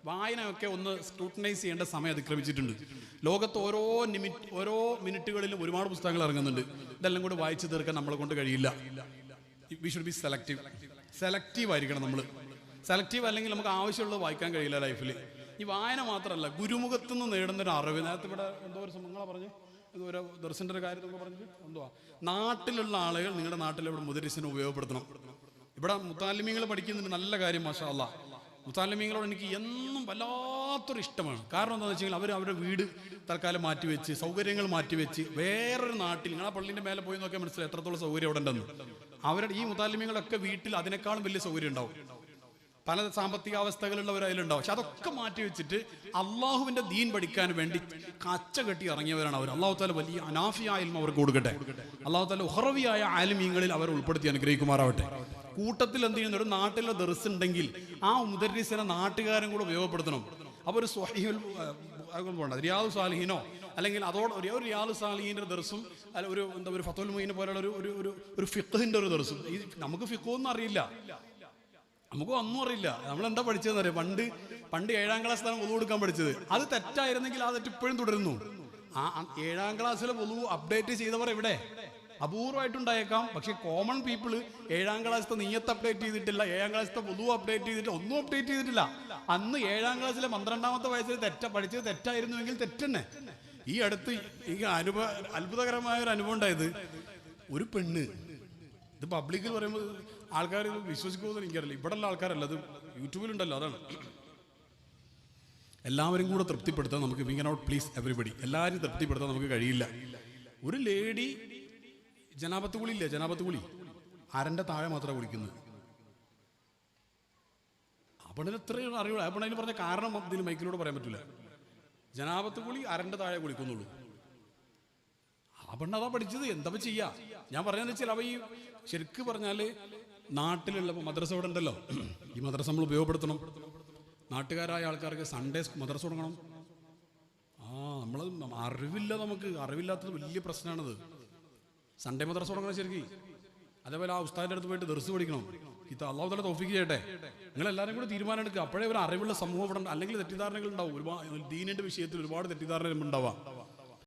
വായനയൊക്കെ ഒന്ന് സ്ക്രൂട്ടനൈസ് ചെയ്യേണ്ട സമയം അതിക്രമിച്ചിട്ടുണ്ട്. ലോകത്ത് ഓരോ മിനിറ്റുകളിലും ഒരുപാട് പുസ്തകങ്ങൾ ഇറങ്ങുന്നുണ്ട്. ഇതെല്ലാം കൂടി വായിച്ചു തീർക്കാൻ നമ്മളെ കൊണ്ട് കഴിയില്ല. വി ഷുഡ് ബി സെലക്റ്റീവ് ആയിരിക്കണം നമ്മൾ. സെലക്റ്റീവ് അല്ലെങ്കിൽ നമുക്ക് ആവശ്യമുള്ളത് വായിക്കാൻ കഴിയില്ല ലൈഫിൽ. ഈ വായന മാത്രമല്ല, ഗുരുമുഖത്തു നിന്ന് നേടുന്നൊരു അറിവ്. നേരത്തെ ഇവിടെ എന്തോ ഒരു നിങ്ങളെ പറഞ്ഞു, ഒരു ദർശൻ്റെ ഒരു കാര്യം നമ്മൾ പറഞ്ഞിട്ട് എന്തുവാ, നാട്ടിലുള്ള ആളുകൾ നിങ്ങളുടെ നാട്ടിൽ ഇവിടെ മുദരിസിനെ ഉപയോഗപ്പെടുത്തണം. ഇവിടെ മുത്താലിമീങ്ങൾ പഠിക്കുന്നുണ്ട്, നല്ല കാര്യം, മാഷാ അല്ലാ. മുത്താലിമീങ്ങളോട് എനിക്ക് എന്നും വല്ലാത്തൊരു ഇഷ്ടമാണ്. കാരണം എന്താണെന്ന് വെച്ച് കഴിഞ്ഞാൽ അവരുടെ വീട് തൽക്കാലം മാറ്റിവെച്ച്, സൗകര്യങ്ങൾ മാറ്റിവെച്ച് വേറൊരു നാട്ടിൽ, നിങ്ങളാ പള്ളിൻ്റെ മേലെ പോയി നോക്കിയാൽ മനസ്സിലായി എത്രത്തോളം സൗകര്യം അവിടെ ഉണ്ടെന്ന്. അവരുടെ ഈ മുത്താലിമീങ്ങളൊക്കെ വീട്ടിൽ അതിനേക്കാളും വലിയ സൗകര്യം ഉണ്ടാവും. പല സാമ്പത്തിക അവസ്ഥകളുള്ളവർ അതിലുണ്ടാവും. പക്ഷെ അതൊക്കെ മാറ്റി വെച്ചിട്ട് അള്ളാഹുവിന്റെ ദീൻ പഠിക്കാൻ വേണ്ടി കച്ച കെട്ടി ഇറങ്ങിയവരാണ് അവർ. അള്ളാഹു താല വലിയ അനാഫിയായ ഇൽമ അവർക്ക് കൊടുക്കട്ടെ. അള്ളാഹു താല ഉഹറവിയായ ആലിമീങ്ങളിൽ അവർ ഉൾപ്പെടുത്തി അനുഗ്രഹിക്കുമാറാവട്ടെ. കൂട്ടത്തിൽ എന്ത് ചെയ്യുന്ന ഒരു നാട്ടിലെ ദർസ് ഉണ്ടെങ്കിൽ ആ മുദരിസിനെ നാട്ടുകാരും കൂടെ ഉപയോഗപ്പെടുത്തണം. അപ്പോൾ ഒരു സ്വഹീഹുൽ റിയാദു സാലിഹീനോ അല്ലെങ്കിൽ അതോടെ ഒരു റിയാദു സാലിഹീൻ്റെ ദർസും അല്ല ഒരു ഫത്തുൽ മുഈൻ പോലുള്ള ഒരു ഫിഖ്ഹിന്റെ ഒരു ദർസും. ഈ നമുക്ക് ഫിഖ്ഹൊന്നും അറിയില്ല, നമുക്ക് ഒന്നും അറിയില്ല. നമ്മളെന്താ പഠിച്ചതെന്ന് അറിയാം, പണ്ട് 7ാം ക്ലാസ്സിലാണ് വുളു എടുക്കാൻ പഠിച്ചത്. അത് തെറ്റായിരുന്നെങ്കിൽ ആ തെറ്റ് ഇപ്പോഴും തുടരുന്നു. ആ 7ാം ക്ലാസ്സിലെ വുളു അപ്ഡേറ്റ് ചെയ്തവർ എവിടെ? അപൂർവമായിട്ടുണ്ടായേക്കാം. പക്ഷെ കോമൺ പീപ്പിൾ 7ാം ക്ലാസ്സിലെ നീയത്ത് അപ്ഡേറ്റ് ചെയ്തിട്ടില്ല, 7ാം ക്ലാസ്സിലെ വുളു അപ്ഡേറ്റ് ചെയ്തിട്ടില്ല, ഒന്നും അപ്ഡേറ്റ് ചെയ്തിട്ടില്ല. അന്ന് 7ാം ക്ലാസ്സിലെ 12ാമത്തെ വയസ്സിൽ പഠിച്ചത് തെറ്റായിരുന്നുവെങ്കിൽ തെറ്റന്നെ. ഈ അടുത്ത് ഈ അത്ഭുതകരമായ ഒരു അനുഭവം ഉണ്ടായത്, ഒരു പെണ്ണ്, ഇത് പബ്ലിക്കിൽ പറയുമ്പോൾ ആൾക്കാർ ഇത് വിശ്വസിക്കുമെന്ന് എനിക്കറിയില്ല, ഇവിടെ ഉള്ള ആൾക്കാരല്ല, അത് യൂട്യൂബിലുണ്ടല്ലോ, അതാണ്. എല്ലാവരും കൂടെ തൃപ്തിപ്പെടുത്താൻ നമുക്ക്, വി കനോട്ട് പ്ലീസ് എവറിബഡി, എല്ലാവരും തൃപ്തിപ്പെടുത്താൻ നമുക്ക് കഴിയില്ല. ഒരു ലേഡി ജനാപത്ത് കുളിയില്ലേ, ജനാപത്ത് കുളി അരൻ്റെ താഴെ മാത്രമാണ് കുളിക്കുന്നത്. അപ്പണിന് ഇത്രയും അറിയുള്ളൂ. അപ്പണതിന് പറഞ്ഞ കാരണം ഇതിന് മൈക്കിലൂടെ പറയാൻ പറ്റില്ല. ജനാപത്ത് കുളി അരൻ്റെ താഴെ കുളിക്കുന്നുള്ളൂ. ആ പെണ്ണ് അതാ പഠിച്ചത്. എന്താ ചെയ്യാ? ഞാൻ പറഞ്ഞതെന്ന് വെച്ചാൽ അവ ഈ ശരിക്ക് പറഞ്ഞാല് നാട്ടിലുള്ള മദ്രസ ഇവിടെ ഉണ്ടല്ലോ, ഈ മദ്രസ നമ്മൾ ഉപയോഗപ്പെടുത്തണം. നാട്ടുകാരായ ആൾക്കാർക്ക് സൺഡേ മദ്രസ തുടങ്ങണം. നമ്മൾ അറിവില്ല, നമുക്ക് അറിവില്ലാത്തത് വലിയ പ്രശ്നമാണത്. സൺഡേ മദ്രസ തുടങ്ങണം ശരിക്കും. അതേപോലെ ആ ഉസ്താദിന്റെ അടുത്ത് പോയിട്ട് ദർസ് പഠിക്കണം. ഇത് അള്ളാഹു തആല തൗഫീഖ് ചെയ്യട്ടെ. നിങ്ങളെല്ലാവരും കൂടി തീരുമാനം എടുക്കുക. അപ്പോഴേ ഒരു അറിവുള്ള സമൂഹം ഇവിടെ, അല്ലെങ്കിൽ തെറ്റിദ്ധാരണകൾ ഉണ്ടാവും. ഒരുപാട് ദീനിന്റെ വിഷയത്തിൽ ഒരുപാട് തെറ്റിദ്ധാരണകൾ ഉണ്ടാവാം.